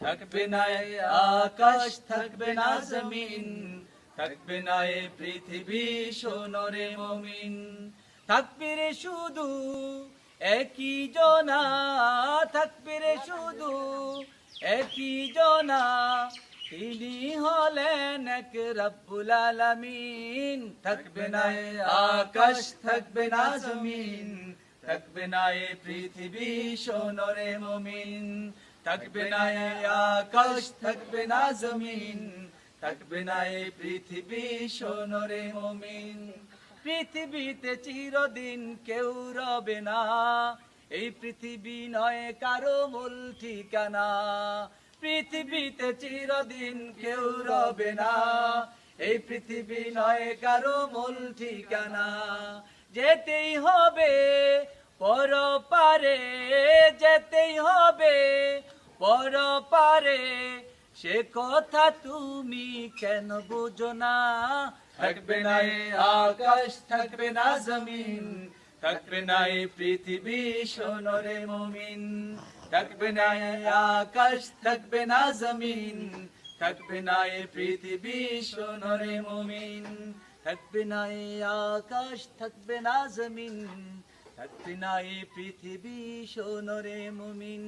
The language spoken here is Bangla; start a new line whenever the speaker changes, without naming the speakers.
থাকবে না এই আকাশ, থাকবে না জমিন, থাকবে না এই পৃথিবী, শোনো রে মুমিন। থাকবে রে শুধু একই জনা, থাকবে রে শুধু একই জনা, তিনি হলেন এক রব্বুল আলামিন। থাকবে না এই আকাশ, থাকবে না জমিন, থাকবে না এই পৃথিবী, শোনো রে মুমিন। থাকবে না এই আকাশ, থাকবে না জমিন, থাকবে না এই পৃথিবী, শোনো রে মুমিন। পৃথিবীতে চিরদিন কেউ রবে না, এই পৃথিবী নয় কারো মূল ঠিকানা। পৃথিবীতে চিরদিন কেউ রবে না, এই পৃথিবী নয় কারো মূল ঠিকানা। যেতেই হবে পরপারে, যেতেই হবে পরপারে, সে কথা তুমি কেন বুঝো না। থাকবে না এই আকাশ, থাকবে না জমিন, থাকবে না এই পৃথিবী, শোনো রে মুমিন। থাকবে না এই আকাশ, থাকবে না জমিন, থাকবে না এই পৃথিবী, শোনো রে মুমিন। থাকবে না এই আকাশ, থাকবে না জমিন, থাকবে না এই পৃথিবী, শোনো রে মুমিন।